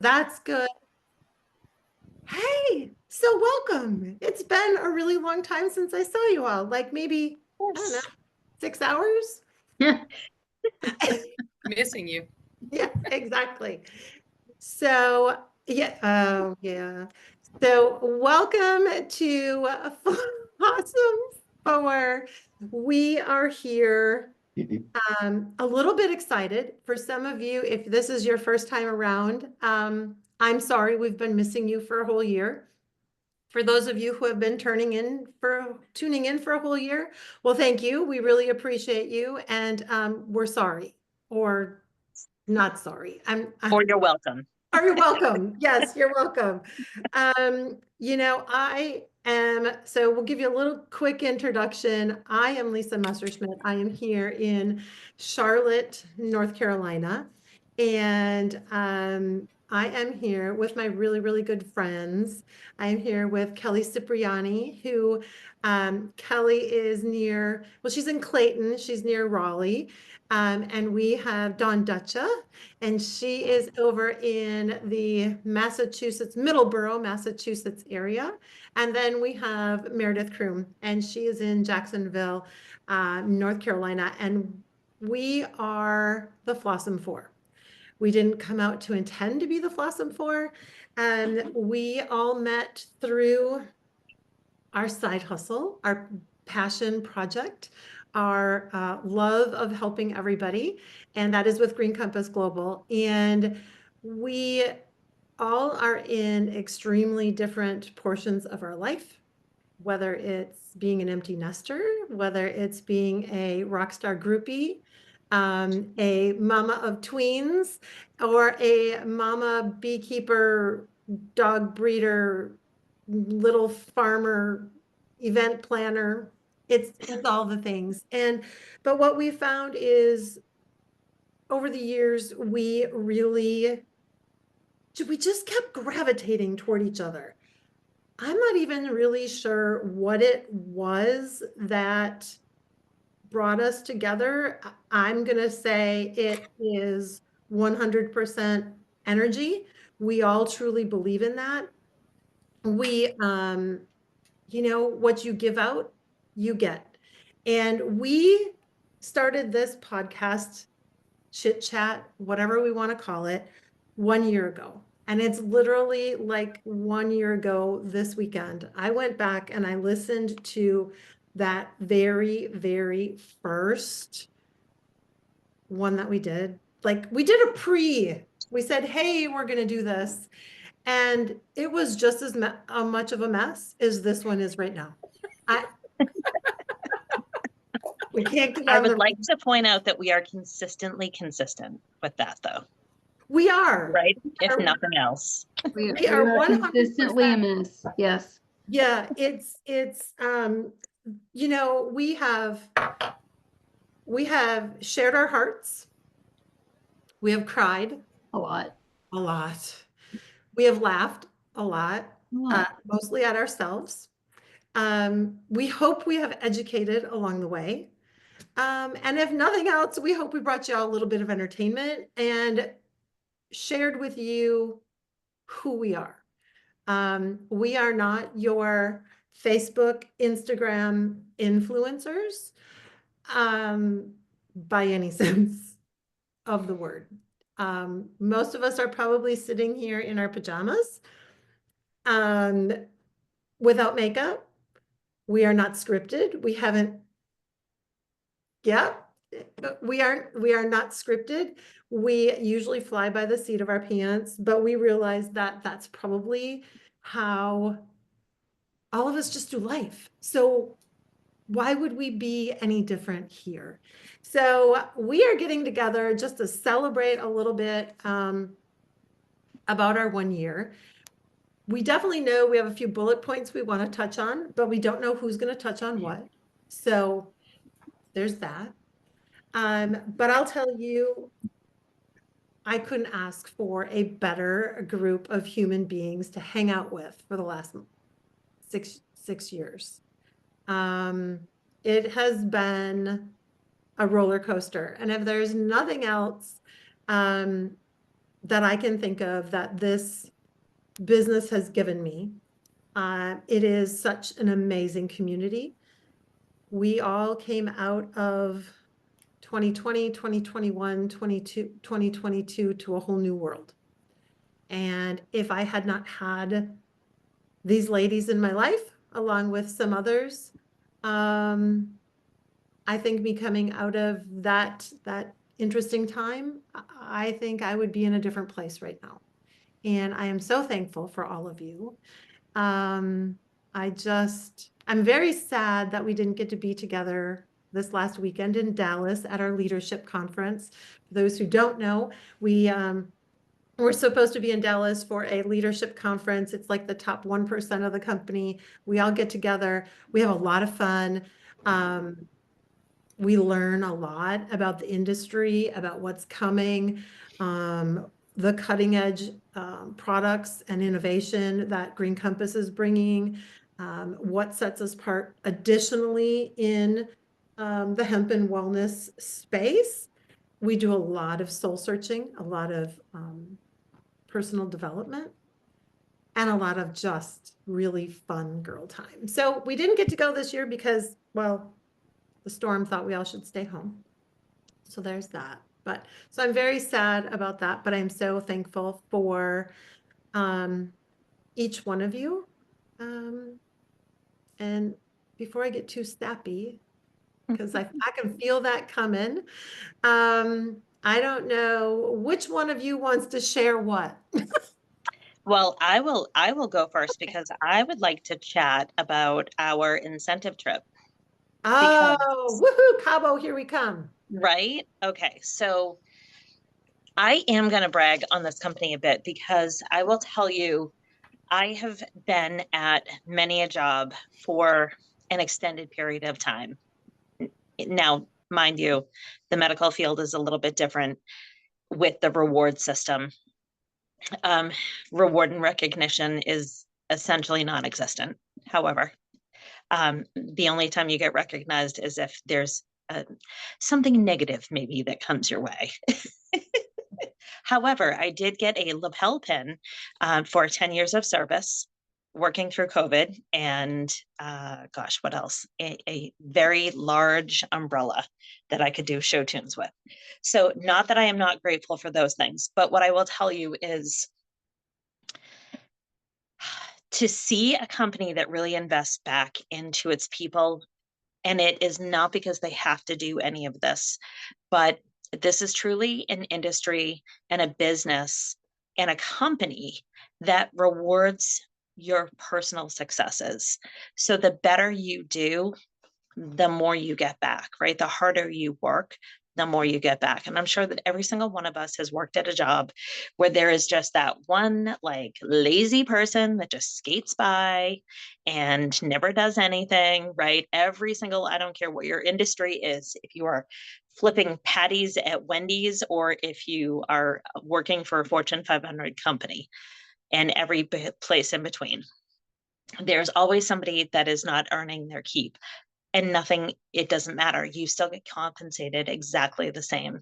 That's good. Hey, so welcome. It's been a really long time since I saw you all, like maybe, I don't know, Yes. 6 hours? Missing you. Yeah, exactly. So, yeah, oh, yeah. So, welcome to Awesome Four. We are here a little bit excited. For some of you, if this is your first time around, I'm sorry we've been missing you for a whole year. For those of you who have been tuning in for a whole year, well, thank you. We really appreciate you, and we're sorry or not sorry. Or you're welcome. Are you welcome? Yes, you're welcome. So we'll give you a little quick introduction. I am Lisa Messerschmidt. I am here in Charlotte, North Carolina. And I am here with my really, really good friends. I am here with Kelly Cipriani, who Kelly is near, well, she's in Clayton, she's near Raleigh. And we have Dawn Dutcha, and she is over in the Middleborough, Massachusetts area. And then we have Meredith Kroom, and she is in Jacksonville, North Carolina. And we are the Flossom Four. We didn't come out to intend to be the Flossom Four. And we all met through our side hustle, our passion project, our love of helping everybody, and that is with Green Compass Global. And we all are in extremely different portions of our life, whether it's being an empty nester, whether it's being a rock star groupie, a mama of tweens, or a mama beekeeper, dog breeder, little farmer, event planner. It's all the things. But what we found is over the years, we just kept gravitating toward each other. I'm not even really sure what it was that brought us together. I'm going to say it is 100% energy. We all truly believe in that. We, what you give out, you get. And we started this podcast, chit chat, whatever we want to call it, 1 year ago. And it's literally like 1 year ago this weekend. I went back and I listened to that very, very first one that we did. Like we did we said, hey, we're going to do this. And it was just as much of a mess as this one is right now. I we can't get I on would the. like to point out that we are consistently consistent with that, though. We are. Right? If nothing else. We We are are consistently a 100%. mess. Yes. Yeah, we have shared our hearts. We have cried A lot. a lot. We have laughed a lot, A lot. mostly at ourselves. We hope we have educated along the way. And if nothing else, we hope we brought you all a little bit of entertainment and shared with you who we are. We are not your Facebook, Instagram influencers by any sense of the word. Most of us are probably sitting here in our pajamas without makeup. We are not scripted. We haven't, yeah, we are not scripted. We usually fly by the seat of our pants, but we realize that that's probably how all of us just do life. So why would we be any different here? So we are getting together just to celebrate a little bit about our 1 year. We definitely know we have a few bullet points we want to touch on, but we don't know who's going to touch on what. So there's that. But I'll tell you, I couldn't ask for a better group of human beings to hang out with for the last six years. It has been a roller coaster. And if there's nothing else, that I can think of that this business has given me. It is such an amazing community. We all came out of 2020, 2021, 2022 to a whole new world. And if I had not had these ladies in my life, along with some others, I think me coming out of that interesting time, I think I would be in a different place right now. And I am so thankful for all of you. I'm very sad that we didn't get to be together this last weekend in Dallas at our leadership conference. For those who don't know, we're supposed to be in Dallas for a leadership conference. It's like the top 1% of the company. We all get together. We have a lot of fun. We learn a lot about the industry, about what's coming, the cutting edge products and innovation that Green Compass is bringing, what sets us apart additionally in the hemp and wellness space. We do a lot of soul searching, a lot of personal development, and a lot of just really fun girl time. So we didn't get to go this year because, well, the storm thought we all should stay home. So there's that. But so I'm very sad about that, but I'm so thankful for each one of you. And before I get too snappy, because I can feel that coming, I don't know which one of you wants to share what. Well, I will go first because I would like to chat about our incentive trip. Oh, woohoo, Cabo, here we come. Right? Okay. So I am going to brag on this company a bit because I will tell you, I have been at many a job for an extended period of time. Now, mind you, the medical field is a little bit different with the reward system. Reward and recognition is essentially non-existent. However, the only time you get recognized is if there's something negative maybe that comes your way. However, I did get a lapel pin for 10 years of service working through COVID and gosh, what else? A very large umbrella that I could do show tunes with. So not that I am not grateful for those things, but what I will tell you is to see a company that really invests back into its people, and it is not because they have to do any of this, but this is truly an industry and a business and a company that rewards your personal successes. So the better you do, the more you get back, right? The harder you work, the more you get back. And I'm sure that every single one of us has worked at a job where there is just that one like lazy person that just skates by and never does anything, right? Every single, I don't care what your industry is, if you are flipping patties at Wendy's or if you are working for a Fortune 500 company and every place in between, there's always somebody that is not earning their keep. And nothing, it doesn't matter. You still get compensated exactly the same.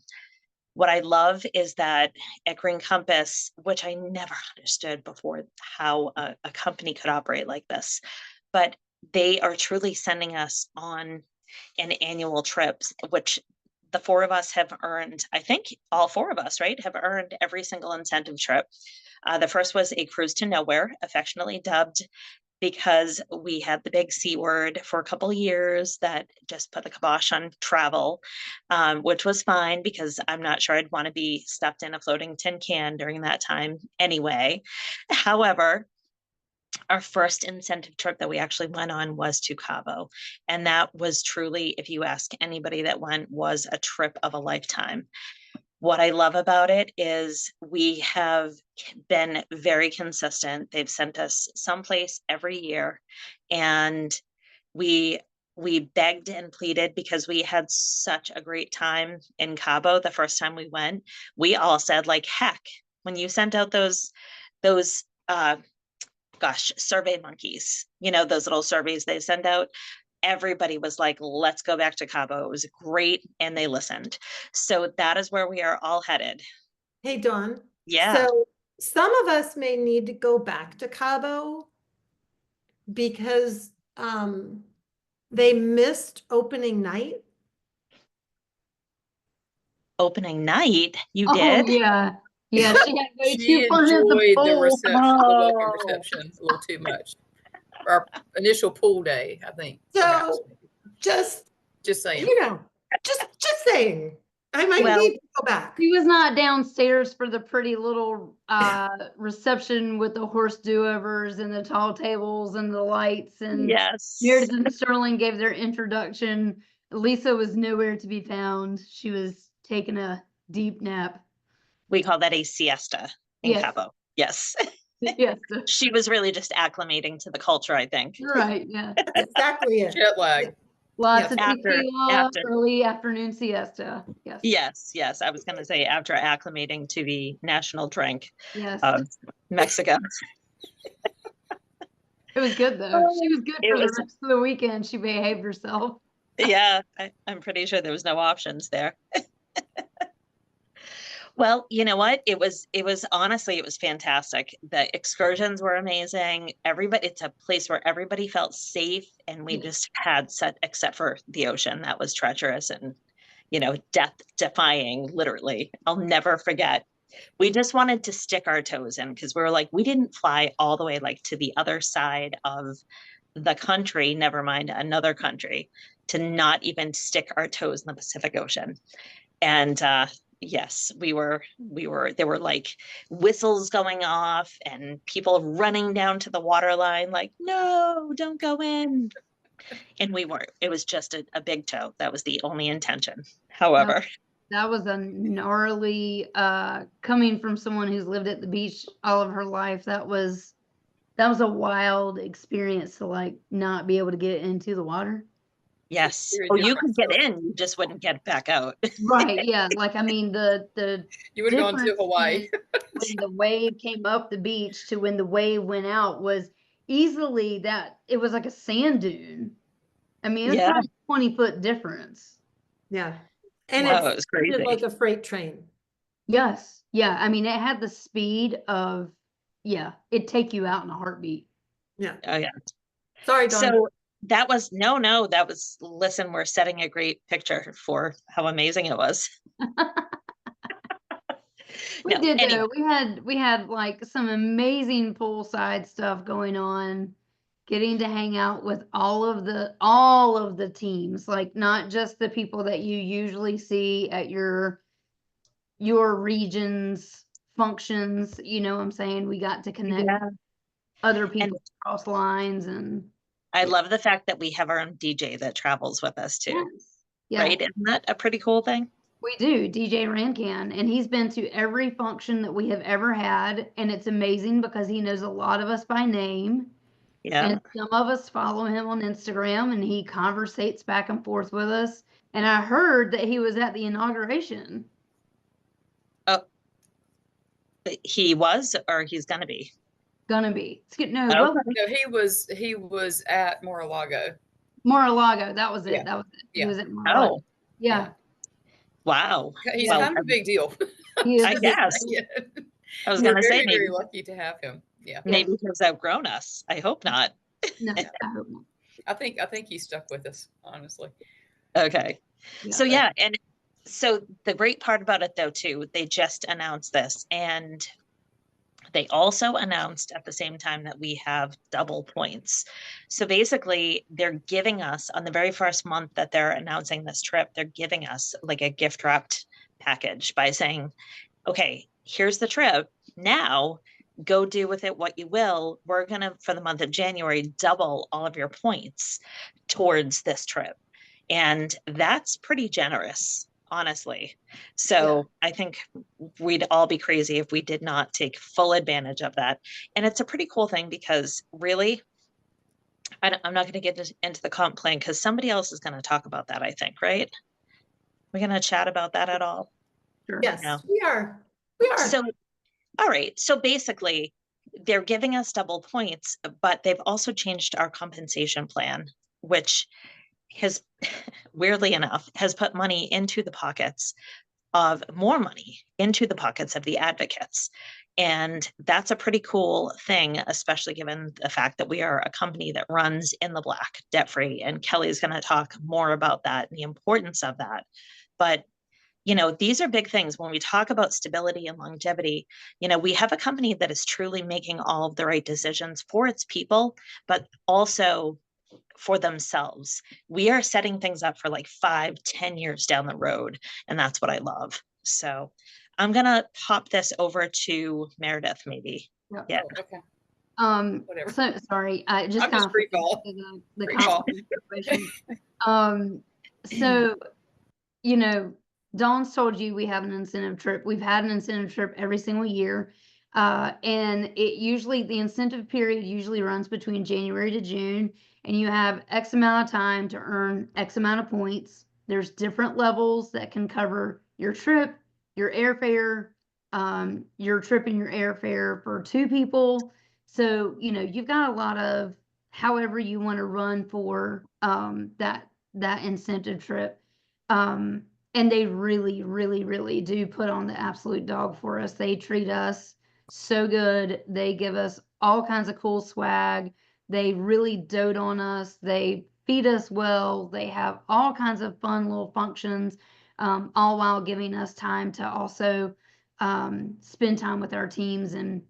What I love is that at Green Compass, which I never understood before how a company could operate like this, but they are truly sending us on an annual trip, which the four of us have earned. I think all four of us, right, have earned every single incentive trip. The first was a cruise to nowhere, affectionately dubbed because we had the big C word for a couple of years that just put the kibosh on travel, which was fine because I'm not sure I'd want to be stuffed in a floating tin can during that time anyway. However, our first incentive trip that we actually went on was to Cabo. And that was truly, if you ask anybody that went, was a trip of a lifetime. What I love about it is we have been very consistent. They've sent us someplace every year, and we begged and pleaded because we had such a great time in Cabo the first time we went. We all said, like, heck, when you sent out those survey monkeys, you know, those little surveys they send out, everybody was like, let's go back to Cabo. It was great. And they listened. So that is where we are all headed. Hey, Dawn. Yeah. So some of us may need to go back to Cabo because they missed opening night. Opening night, you Oh, did? yeah. Yeah, she had way She too fun at the enjoyed the pool. reception, the welcome Oh. reception a little too much. Our initial pool day, I think, perhaps. So just, Just saying. just saying, I might Well- need to go back. She was not downstairs for the pretty little reception with the horse do-overs and the tall tables and the lights, and Yes. Meredith and Sterling gave their introduction. Lisa was nowhere to be found. She was taking a deep nap. We call that a siesta in Yes. Cabo. Yes. Yes, She was really just acclimating to the culture, I think. right, yeah. That's exactly it. Jet lag. Lots Yeah. of After- tequila, after. early afternoon siesta. Yes. Yes. I was going to say after acclimating to the national drink Yes. of Mexico. It was good though. She was good It for the was- rest of the weekend. She behaved herself. Yeah, I'm pretty sure there was no options there. Well, you know what? It was honestly, it was fantastic. The excursions were amazing. It's a place where everybody felt safe, and we Yeah. just had except for the ocean, that was treacherous and, death defying, literally. I'll never forget. We just wanted to stick our toes in because we were like, we didn't fly all the way like to the other side of the country, never mind another country, to not even stick our toes in the Pacific Ocean. And yes, there were like whistles going off and people running down to the water line like, no, don't go in. And we weren't. It was just a big toe. That was the only intention. However, That was a gnarly, coming from someone who's lived at the beach all of her life. That was a wild experience to like not be able to get into the water. yes. Very Oh, you different could get stuff. in, you just wouldn't get back out. Right. Yeah. Like, I mean, the You would have gone to difference Hawaii. in when the wave came up the beach to when the wave went out was easily that it was like a sand dune. I mean, it's Yeah. probably 20-foot difference. Yeah. And Wow, it's it was crazy. like a freight train. Yes. Yeah. I mean, it had the speed of, yeah, it'd take you out in a heartbeat. Yeah. Oh yeah. Sorry, Dawn. So that was listen, we're setting a great picture for how amazing it was. We No, did anyway. though. We had like some amazing poolside stuff going on. Getting to hang out with all of the teams, like not just the people that you usually see at your region's functions. You know what I'm saying? We got to connect Yeah. other people across lines, and I love the fact that we have our own DJ that travels with us too. yes. Yeah, Right? Isn't that a pretty cool thing? we do. DJ Rancan, and he's been to every function that we have ever had, and it's amazing because he knows a lot of us by name. Yeah. And some of us follow him on Instagram, and he conversates back and forth with us. And I heard that he was at the inauguration. He was, or he's gonna be. Gonna be. No, Okay. well, No, he was at Mar-a-Lago. Mar-a-Lago. That was it. Yeah. That was it. He Yeah. was at Mar-a-Lago. Oh, Yeah. wow. He's Well, kind of a big deal. He is I a big guess. deal. Yeah. I was We're gonna say very, maybe very lucky to have him. Yeah. maybe he's outgrown us. I hope not. No, I hope not. I think he stuck with us, honestly. Okay. Yeah. So yeah, and so the great part about it though too, they just announced this, and they also announced at the same time that we have double points. So basically they're giving us, on the very first month that they're announcing this trip, they're giving us like a gift wrapped package by saying, okay, here's the trip. Now go do with it what you will. We're going to, for the month of January, double all of your points towards this trip. And that's pretty generous, honestly. So I think we'd all be crazy if we did not take full advantage of that. And it's a pretty cool thing because really, I'm not going to get into the comp plan because somebody else is going to talk about that, I think, right? We're going to chat about that at all? Sure. Yes, No. we are. We are. So, all right. So basically, they're giving us double points, but they've also changed our compensation plan, which has, weirdly enough, has put money into the pockets of more money into the pockets of the advocates. And that's a pretty cool thing, especially given the fact that we are a company that runs in the black, debt free. And Kelly's going to talk more about that and the importance of that. But these are big things when we talk about stability and longevity. We have a company that is truly making all of the right decisions for its people, but also for themselves. We are setting things up for like 5-10 years down the road. And that's what I love. So I'm going to pop this over to Meredith, maybe. Yep. Yeah. Okay. Whatever. So sorry, I just I'm kind just of free fall. the Free fall. situation. So, Dawn's told you we have an incentive trip. We've had an incentive trip every single year. And the incentive period usually runs between January to June, and you have X amount of time to earn X amount of points. There's different levels that can cover your trip, your airfare, your trip and your airfare for 2 people. So, you've got a lot of however you want to run for that incentive trip. And they really, really, really do put on the absolute dog for us. They treat us so good. They give us all kinds of cool swag. They really dote on us. They feed us well. They have all kinds of fun little functions, all while giving us time to also spend time with our teams and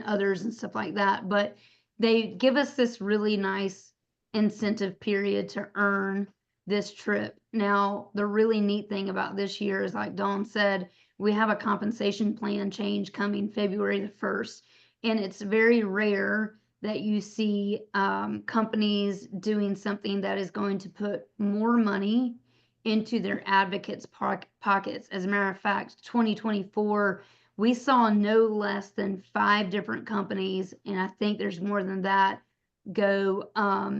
others and stuff like that. But they give us this really nice incentive period to earn this trip. Now, the really neat thing about this year is, like Dawn said, we have a compensation plan change coming February the 1st. And it's very rare that you see companies doing something that is going to put more money into their advocates' pockets. As a matter of fact, 2024, we saw no less than 5 different companies, and I think there's more than that, go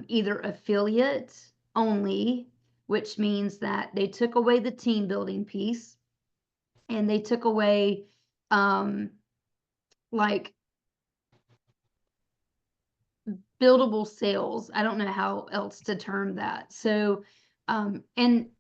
either affiliate only, which means that they took away the team building piece, and they took away like buildable sales. I don't know how else to term that. So and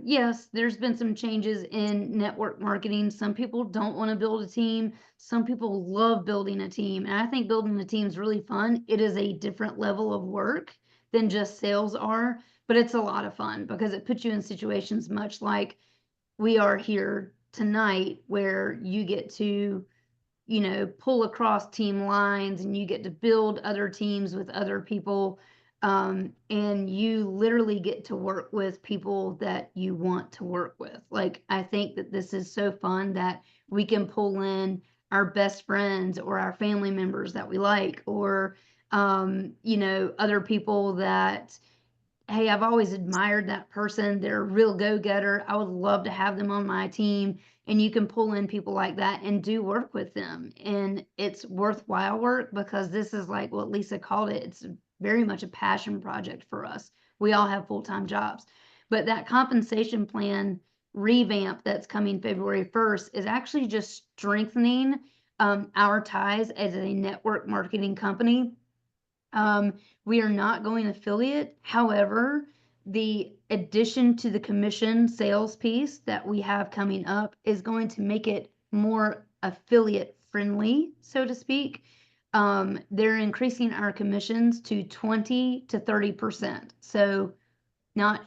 yes, there's been some changes in network marketing. Some people don't want to build a team. Some people love building a team. And I think building a team is really fun. It is a different level of work than just sales are, but it's a lot of fun because it puts you in situations much like we are here tonight, where you get to pull across team lines and you get to build other teams with other people. And you literally get to work with people that you want to work with. Like, I think that this is so fun that we can pull in our best friends or our family members that we like, or, other people that, hey, I've always admired that person. They're a real go-getter. I would love to have them on my team. And you can pull in people like that and do work with them. And it's worthwhile work because this is like what Lisa called it. It's very much a passion project for us. We all have full-time jobs. But that compensation plan revamp that's coming February 1st is actually just strengthening our ties as a network marketing company. We are not going affiliate. However, the addition to the commission sales piece that we have coming up is going to make it more affiliate friendly, so to speak. They're increasing our commissions to 20 to 30%. So not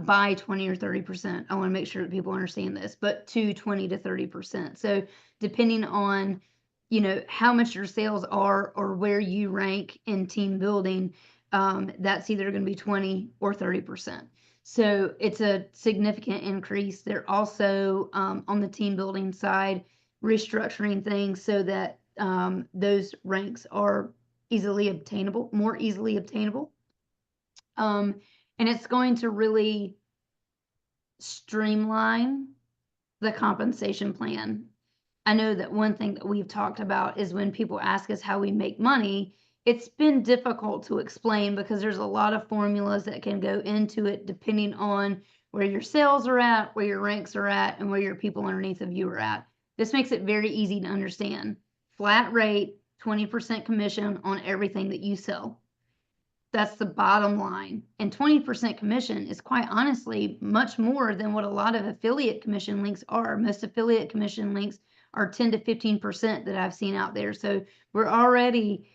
by 20 or 30%. I want to make sure that people understand this, but to 20 to 30%. So depending on how much your sales are or where you rank in team building, that's either going to be 20 or 30%. So it's a significant increase. They're also on the team building side restructuring things so that those ranks are more easily obtainable. And it's going to really streamline the compensation plan. I know that one thing that we've talked about is when people ask us how we make money, it's been difficult to explain because there's a lot of formulas that can go into it depending on where your sales are at, where your ranks are at, and where your people underneath of you are at. This makes it very easy to understand. Flat rate, 20% commission on everything that you sell. That's the bottom line. And 20% commission is quite honestly much more than what a lot of affiliate commission links are. Most affiliate commission links are 10 to 15% that I've seen out there. So we're already,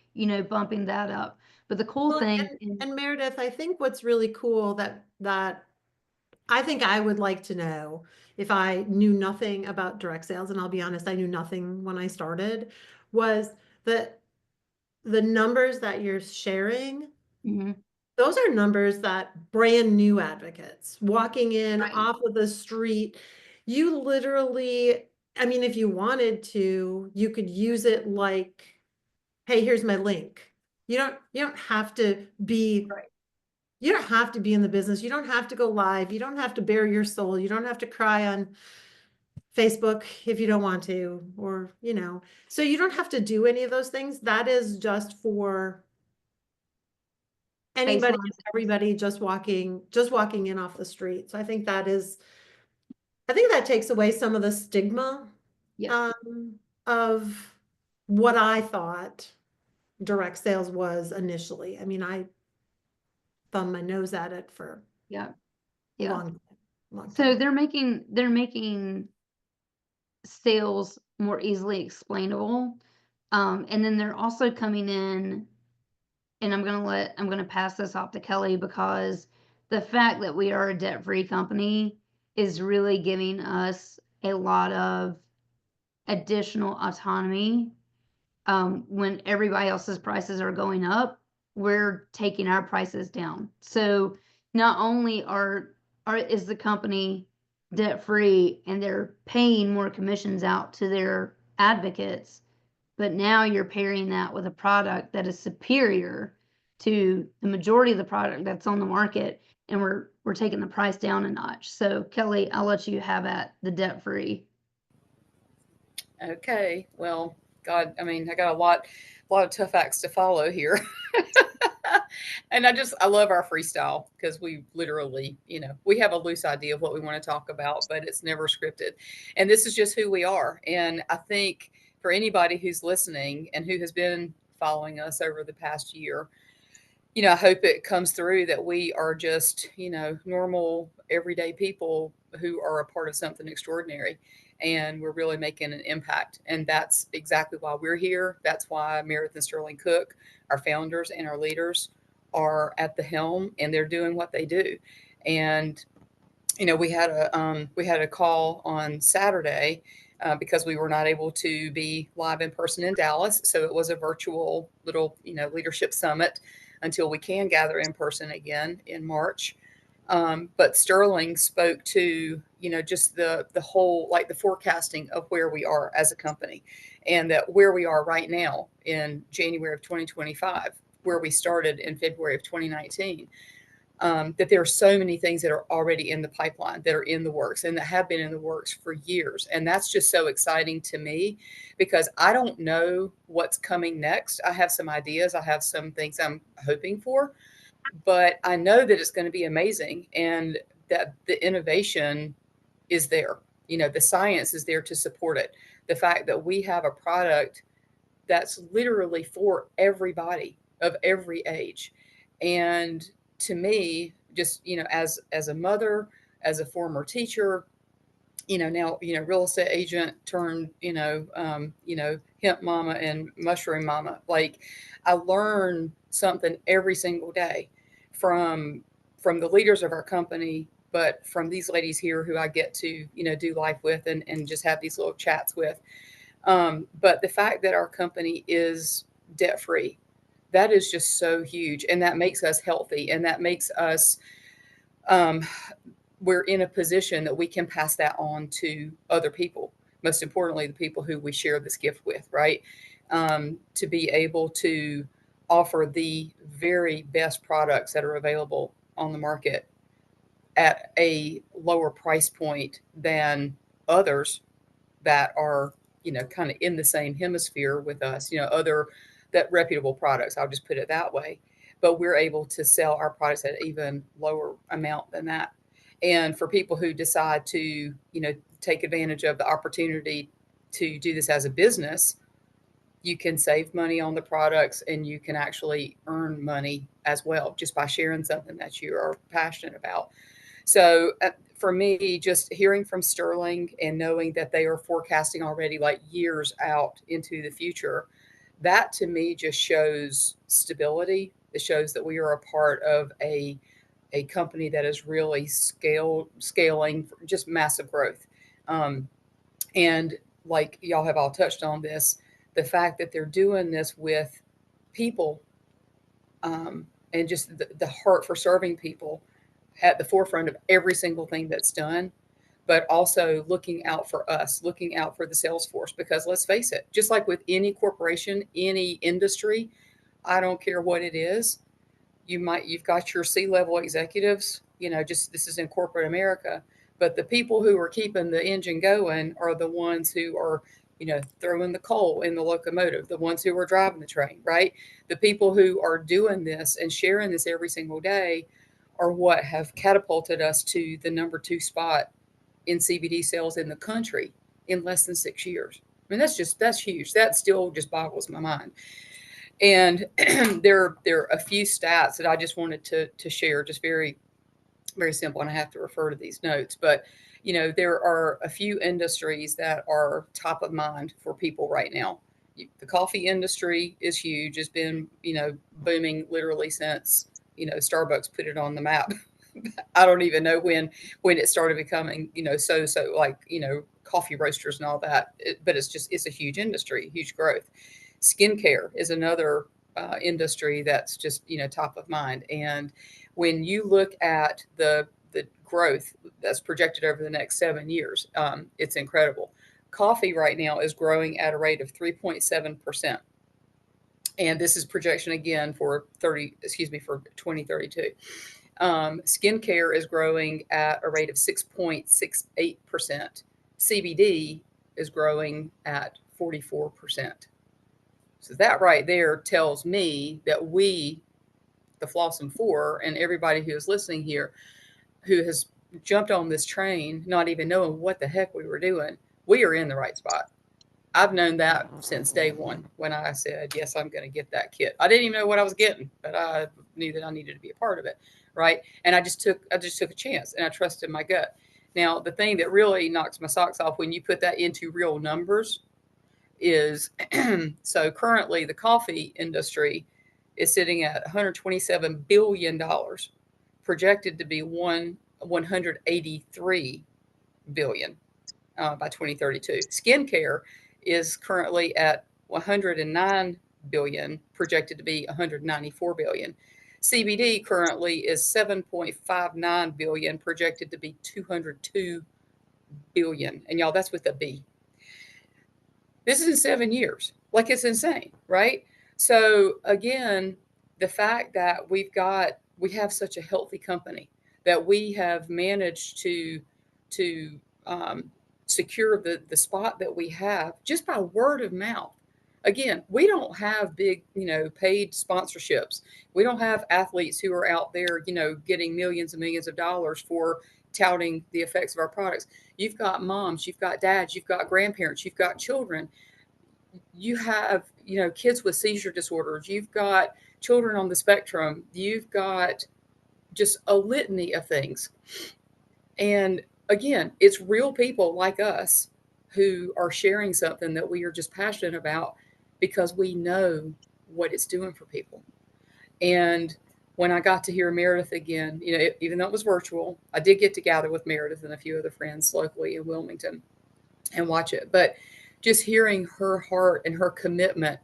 bumping that up. But the cool Well, thing, and Meredith, I think what's really cool that I think I would like to know if I knew nothing about direct sales, and I'll be honest, I knew nothing when I started, was that the numbers that you're sharing, Mhm. those are numbers that brand new advocates walking in Right. off of the street, you literally, I mean, if you wanted to, you could use it like, hey, here's my link. You don't have to be Right. you don't have to be in the business. You don't have to go live. You don't have to bare your soul. You don't have to cry on Facebook if you don't want to, or, so you don't have to do any of those things. That is just for anybody, Baseline. and everybody just walking in off the street. So I think that takes away some of the stigma, Yeah. of what I thought direct sales was initially. I mean, I thumbed my nose at it for Yeah. a Yeah. long So time. they're making sales more easily explainable. And then they're also coming in, and I'm gonna pass this off to Kelly, because the fact that we are a debt-free company is really giving us a lot of additional autonomy. When everybody else's prices are going up, we're taking our prices down. So not only is the company debt free and they're paying more commissions out to their advocates, but now you're pairing that with a product that is superior to the majority of the product that's on the market, and we're taking the price down a notch. So Kelly, I'll let you have at the debt free. Okay. Well, God, I mean, I got a lot of tough acts to follow here. And I love our freestyle because we literally, we have a loose idea of what we want to talk about, but it's never scripted. And this is just who we are. And I think for anybody who's listening and who has been following us over the past year, I hope it comes through that we are just, normal, everyday people who are a part of something extraordinary. And we're really making an impact. And that's exactly why we're here. That's why Meredith and Sterling Cook, our founders and our leaders, are at the helm, and they're doing what they do. And we had a call on Saturday because we were not able to be live in person in Dallas, so it was a virtual little leadership summit until we can gather in person again in March. But Sterling spoke to just the whole, like, the forecasting of where we are as a company, and that where we are right now in January of 2025, where we started in February of 2019. That there are so many things that are already in the pipeline, that are in the works, and that have been in the works for years. And that's just so exciting to me, because I don't know what's coming next. I have some ideas, I have some things I'm hoping for, but I know that it's going to be amazing, and that the innovation is there. The science is there to support it. The fact that we have a product that's literally for everybody of every age. And to me, just, as a mother, as a former teacher, now, real estate agent turned, hemp mama and mushroom mama. Like, I learn something every single day from the leaders of our company, but from these ladies here who I get to, do life with, and just have these little chats with. But the fact that our company is debt free, that is just so huge. And that makes us healthy. And that makes us, um, we're in a position that we can pass that on to other people. Most importantly, the people who we share this gift with, right? To be able to offer the very best products that are available on the market at a lower price point than others that are, kind of in the same hemisphere with us, other that reputable products. I'll just put it that way. But we're able to sell our products at an even lower amount than that. And for people who decide to, take advantage of the opportunity to do this as a business, you can save money on the products, and you can actually earn money as well just by sharing something that you are passionate about. So for me, just hearing from Sterling and knowing that they are forecasting already like years out into the future, that to me just shows stability. It shows that we are a part of a company that is really scaling just massive growth. Um, and like y'all have all touched on this, the fact that they're doing this with people, and just the heart for serving people at the forefront of every single thing that's done, but also looking out for us, looking out for the sales force. Because let's face it, just like with any corporation, any industry, I don't care what it is, you've got your C-level executives, just this is in corporate America, but the people who are keeping the engine going are the ones who are, throwing the coal in the locomotive, the ones who are driving the train, right? The people who are doing this and sharing this every single day are what have catapulted us to the number 2 spot in CBD sales in the country in less than 6 years. I mean, that's huge. That still just boggles my mind. And there are a few stats that I just wanted to share, just very, very simple. And I have to refer to these notes, but there are a few industries that are top of mind for people right now. The coffee industry is huge. It's been, booming literally since, Starbucks put it on the map. I don't even know when it started becoming, so like, coffee roasters and all that. But it's a huge industry, huge growth. Skincare is another industry that's just, top of mind. And when you look at the growth that's projected over the next 7 years, it's incredible. Coffee right now is growing at a rate of 3.7%. And this is projection again for 2032. Skincare is growing at a rate of 6.68%. CBD is growing at 44%. So that right there tells me that we, the Flossom Four, and everybody who is listening here, who has jumped on this train, not even knowing what the heck we were doing, we are in the right spot. I've known that since day one when I said, yes, I'm going to get that kit. I didn't even know what I was getting, but I knew that I needed to be a part of it. Right. And I just took a chance, and I trusted my gut. Now, the thing that really knocks my socks off when you put that into real numbers is so currently the coffee industry is sitting at $127 billion, projected to be 183 billion by 2032. Skincare is currently at 109 billion, projected to be 194 billion. CBD currently is 7.59 billion, projected to be 202 billion. And y'all, that's with a B. This is in 7 years. Like, it's insane, right? So again, the fact that we have such a healthy company, that we have managed to secure the spot that we have just by word of mouth. Again, we don't have big, paid sponsorships. We don't have athletes who are out there, getting millions and millions of dollars for touting the effects of our products. You've got moms, you've got dads, you've got grandparents, you've got children. You have, kids with seizure disorders. You've got children on the spectrum. You've got just a litany of things. And again, it's real people like us who are sharing something that we are just passionate about because we know what it's doing for people. And when I got to hear Meredith again, even though it was virtual, I did get to gather with Meredith and a few other friends locally in Wilmington and watch it. But just hearing her heart and her commitment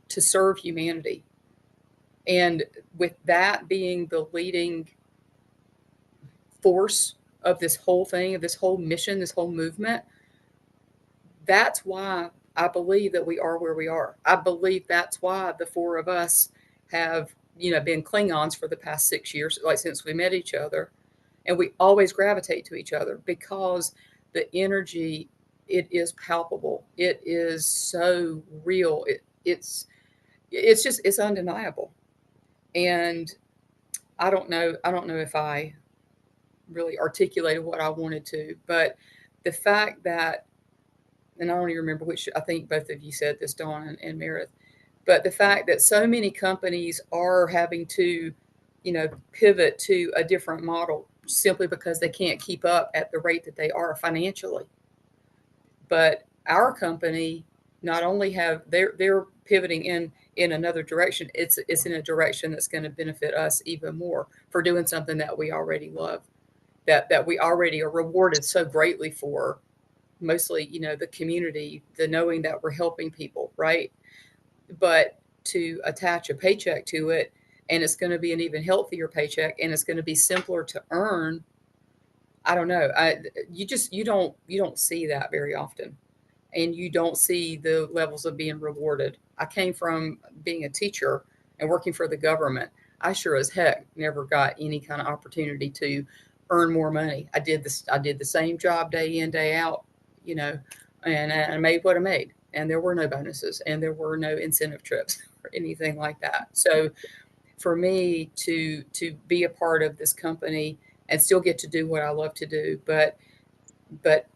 to serve humanity, and with that being the leading force of this whole thing, of this whole mission, this whole movement, that's why I believe that we are where we are. I believe that's why the four of us have, been Klingons for the past 6 years, like since we met each other. And we always gravitate to each other because the energy, it is palpable. It is so real. It's undeniable. And I don't know if I really articulated what I wanted to, but the fact that and I don't even remember which, I think both of you said this, Dawn and Meredith, but the fact that so many companies are having to, pivot to a different model simply because they can't keep up at the rate that they are financially. But our company not only have they're pivoting in another direction, it's in a direction that's going to benefit us even more for doing something that we already love, that we already are rewarded so greatly for, mostly, the community, the knowing that we're helping people, right? But to attach a paycheck to it, and it's going to be an even healthier paycheck, and it's going to be simpler to earn. I don't know. You don't see that very often, and you don't see the levels of being rewarded. I came from being a teacher and working for the government. I sure as heck never got any kind of opportunity to earn more money. I did this. I did the same job day in, day out, you know, and I made what I made. And there were no bonuses, and there were no incentive trips or anything like that. So for me to be a part of this company and still get to do what I love to do, but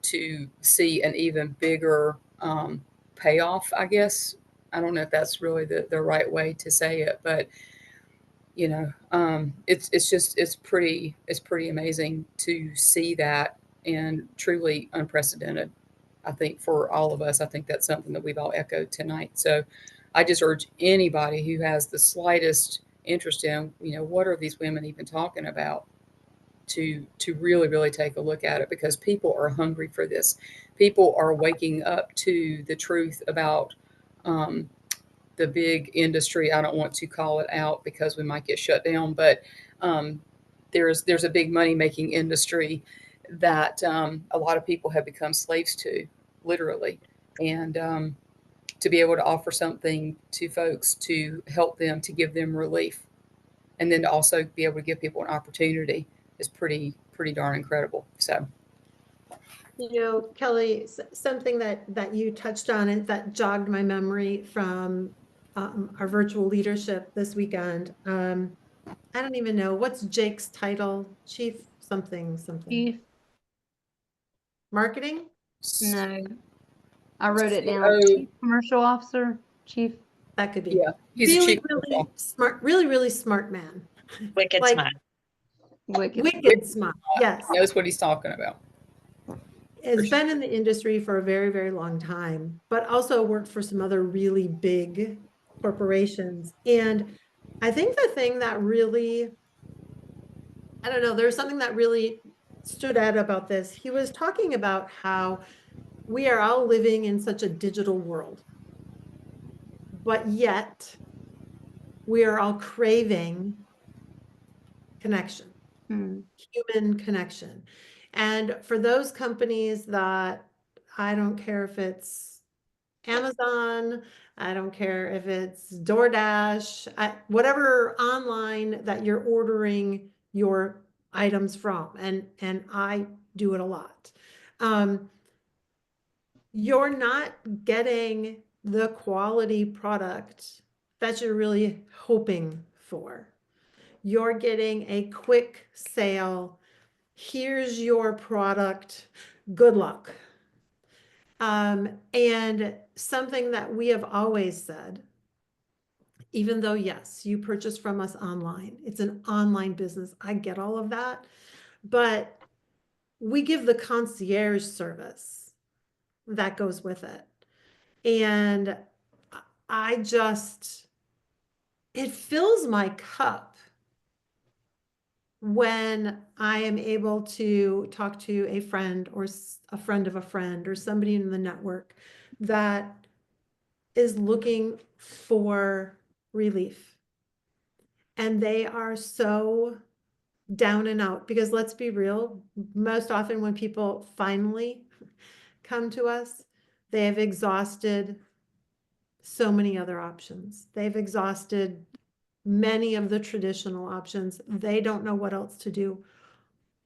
to see an even bigger payoff, I guess. I don't know if that's really the right way to say it, but it's pretty amazing to see that, and truly unprecedented. I think for all of us, I think that's something that we've all echoed tonight. So I just urge anybody who has the slightest interest in, what are these women even talking about, to really really take a look at it, because people are hungry for this. People are waking up to the truth about um, the big industry. I don't want to call it out because we might get shut down, but um, there's a big money making industry that a lot of people have become slaves to, literally, and to be able to offer something to folks to help them, to give them relief, and then to also be able to give people an opportunity is pretty darn incredible. So Kelly, something that you touched on and that jogged my memory from our virtual leadership this weekend. I don't even know, what's Jake's title? Chief something. Chief, Marketing? no, I wrote it down. oh Chief Commercial Officer, Chief. That could be. yeah, he's a Really, chief really commercial. smart, really, really smart man. Wicked Like smart. wicked smart. Yes. Knows what he's talking about. Has been in the industry for a very, very long time, but also worked for some other really big corporations. And I think the thing that really, I don't know, there's something that really stood out about this. He was talking about how we are all living in such a digital world, but yet we are all craving connection, human connection. And for those companies that, I don't care if it's Amazon, I don't care if it's DoorDash, whatever online that you're ordering your items from, and I do it a lot. You're not getting the quality product that you're really hoping for. You're getting a quick sale. Here's your product. Good luck. And something that we have always said, even though, yes, you purchase from us online, it's an online business. I get all of that, but we give the concierge service that goes with it. And I just, it fills my cup when I am able to talk to a friend or a friend of a friend or somebody in the network that is looking for relief. And they are so down and out, because let's be real, most often when people finally come to us, they have exhausted so many other options. They've exhausted many of the traditional options. They don't know what else to do.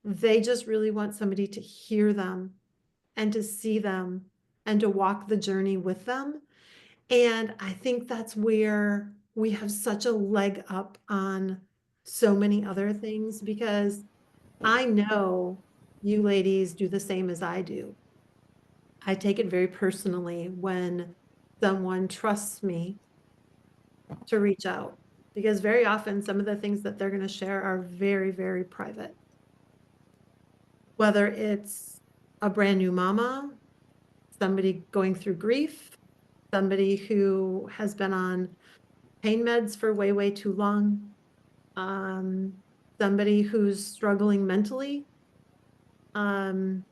They just really want somebody to hear them and to see them and to walk the journey with them. And I think that's where we have such a leg up on so many other things, because I know you ladies do the same as I do. I take it very personally when someone trusts me to reach out, because very often some of the things that they're going to share are very, very private. Whether it's a brand new mama, somebody going through grief, somebody who has been on pain meds for way, way too long, somebody who's struggling mentally,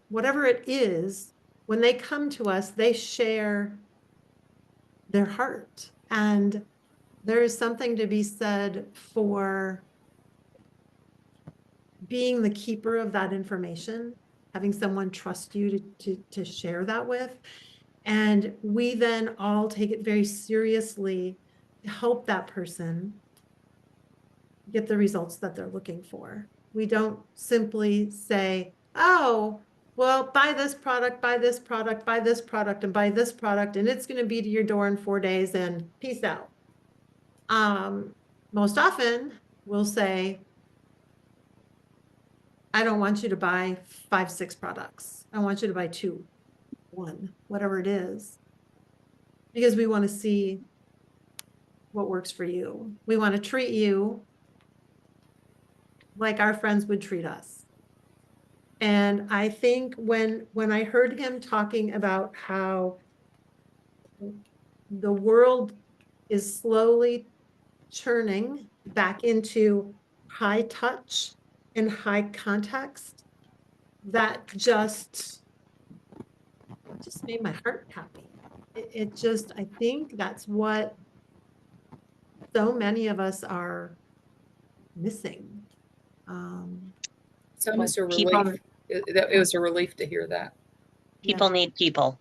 whatever it is, when they come to us, they share their heart. And there is something to be said for being the keeper of that information, having someone trust you to share that with. And we then all take it very seriously to help that person get the results that they're looking for. We don't simply say, oh, well, buy this product, buy this product, buy this product, and buy this product, and it's going to be to your door in 4 days, and peace out. Most often we'll say, I don't want you to buy 5, 6 products. I want you to buy 2, 1, whatever it is, because we want to see what works for you. We want to treat you like our friends would treat us. And I think when I heard him talking about how the world is slowly turning back into high touch and high context, that just made my heart happy. It just, I think that's what so many of us are missing. It's almost a people- relief. It was a relief to hear that. People need people.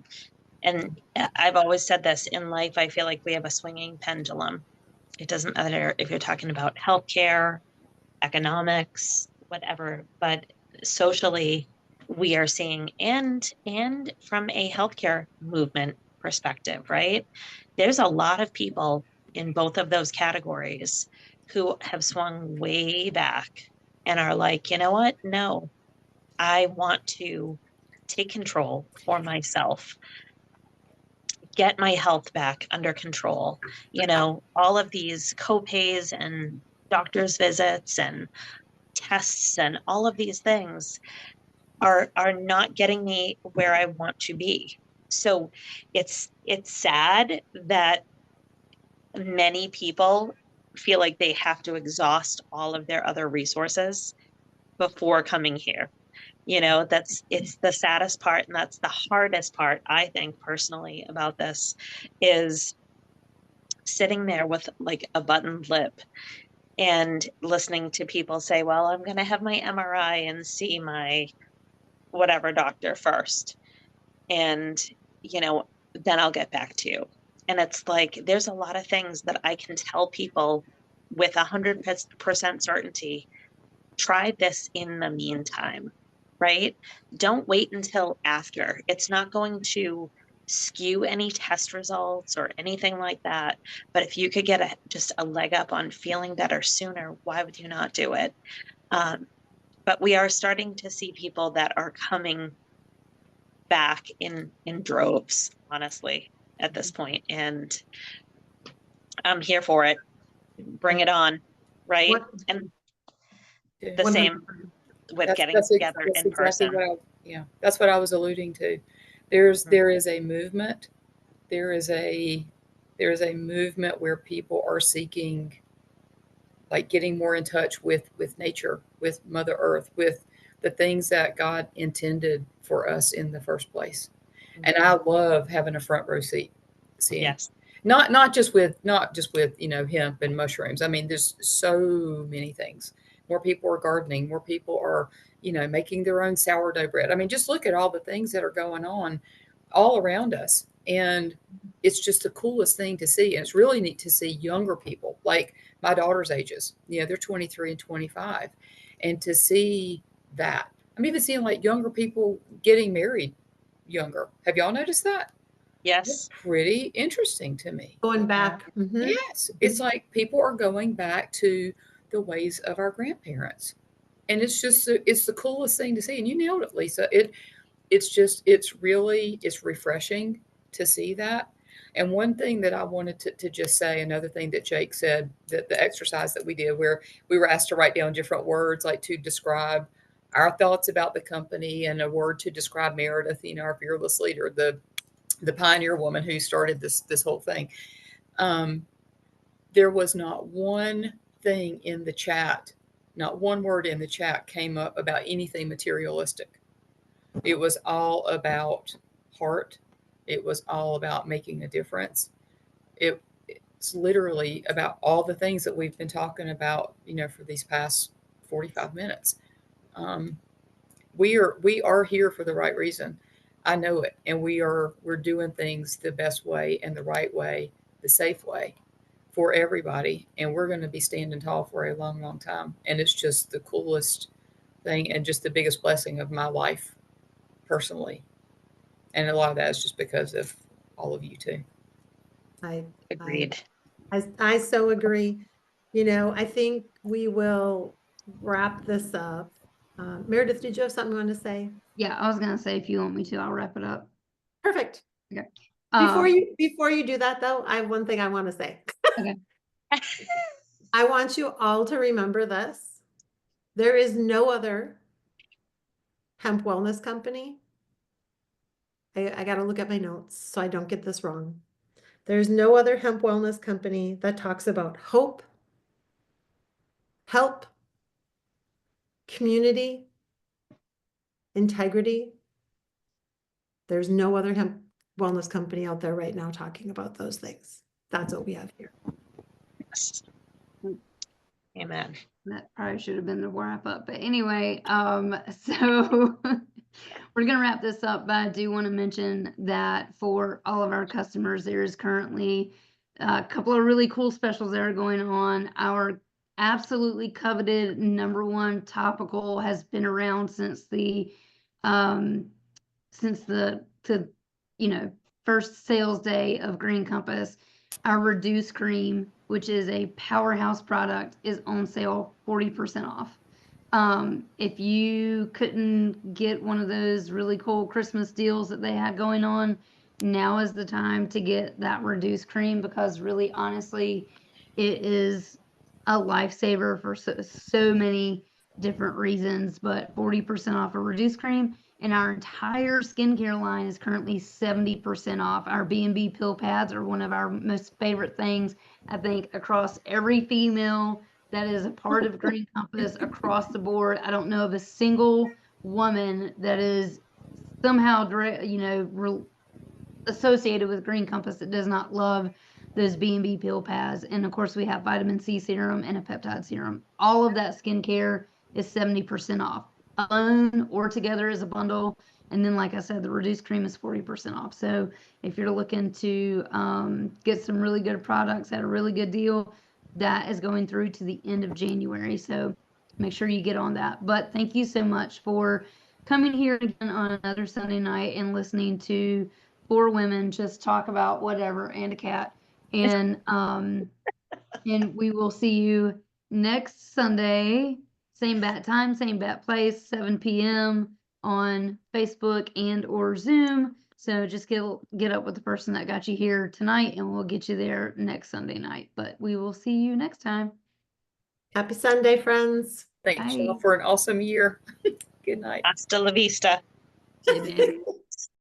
And I've always said this in life, I feel like we have a swinging pendulum. It doesn't matter if you're talking about healthcare, economics, whatever, but socially we are seeing, and from a healthcare movement perspective, right? There's a lot of people in both of those categories who have swung way back and are like, you know what? No, I want to take control for myself, get my health back under control. You know, all of these copays and doctor's visits and tests and all of these things are not getting me where I want to be. So it's sad that many people feel like they have to exhaust all of their other resources before coming here. You know, it's the saddest part, and that's the hardest part, I think, personally, about this, is sitting there with like a buttoned lip and listening to people say, well, I'm going to have my MRI and see my whatever doctor first. And, you know, then I'll get back to you. And it's like, there's a lot of things that I can tell people with 100% certainty. Try this in the meantime, right? Don't wait until after. It's not going to skew any test results or anything like that. But if you could get just a leg up on feeling better sooner, why would you not do it? But we are starting to see people that are coming back in droves, honestly, at this point. And I'm here for it. Bring it on, right? What- And Yeah. the same with getting together in person. That's what I was alluding to. There is a movement. There is a movement where people are seeking, like, getting more in touch with nature, with Mother Earth, with the things that God intended for us in the first place. And I love having a front row seat, seeing, Yes. not just with hemp and mushrooms. I mean, there's so many things. More people are gardening. More people are making their own sourdough bread. I mean, just look at all the things that are going on all around us, and it's just the coolest thing to see. And it's really neat to see younger people, like my daughter's ages. They're 23 and 25, and to see that. I'm even seeing like younger people getting married younger. Have y'all noticed that? Yes. It's pretty interesting to me. Going back. Mhm. Yes. It's like people are going back to the ways of our grandparents. And it's the coolest thing to see. And you nailed it, Lisa. it's refreshing to see that. And one thing that I wanted to just say, another thing that Jake said, that the exercise that we did where we were asked to write down different words, like to describe our thoughts about the company, and a word to describe Meredith, our fearless leader, the pioneer woman who started this whole thing. There was not one thing in the chat, not one word in the chat came up about anything materialistic. It was all about heart. It was all about making a difference. It's literally about all the things that we've been talking about, for these past 45 minutes. We are here for the right reason. I know it, and we're doing things the best way and the right way, the safe way for everybody, and we're going to be standing tall for a long, long time. And it's just the coolest thing and just the biggest blessing of my life personally. And a lot of that is just because of all of you too. Agreed. I so agree. I think we will wrap this up. Meredith, did you have something you want to say? Yeah, I was gonna say, if you want me to, I'll wrap it up. Perfect. Okay. Before you do that though, I have one thing I want to say. Okay. I want you all to remember this. There is no other hemp wellness company. I got to look at my notes so I don't get this wrong. There's no other hemp wellness company that talks about hope, help, community, integrity. There's no other hemp wellness company out there right now talking about those things. That's what we have here. Yes. Amen. That probably should have been the wrap up. But anyway, so we're going to wrap this up, but I do want to mention that for all of our customers, there is currently a couple of really cool specials that are going on. Our absolutely coveted #1 topical has been around since the first sales day of Green Compass. Our Reduce Cream, which is a powerhouse product, is on sale 40% off. If you couldn't get one of those really cool Christmas deals that they had going on, now is the time to get that Reduce Cream, because really, honestly, it is a lifesaver for so many different reasons. But 40% off a Reduce Cream, and our entire skincare line is currently 70% off. Our B&B pill pads are one of our most favorite things, I think, across every female that is a part of Green Compass across the board. I don't know of a single woman that is somehow associated with Green Compass that does not love those B&B pill pads. And of course, we have vitamin C serum and a peptide serum. All of that skincare is 70% off, alone or together as a bundle. And then, like I said, the Reduced Cream is 40% off. So if you're looking to get some really good products at a really good deal, that is going through to the end of January. So make sure you get on that. But thank you so much for coming here again on another Sunday night and listening to 4 women just talk about whatever and a cat. And we will see you next Sunday, same bat time, same bat place, 7 p.m. on Facebook and or Zoom. So just get up with the person that got you here tonight, and we'll get you there next Sunday night. But we will see you next time. Happy Sunday, friends. Thanks, y'all, for an awesome year. Good night. Hasta la vista. Bye.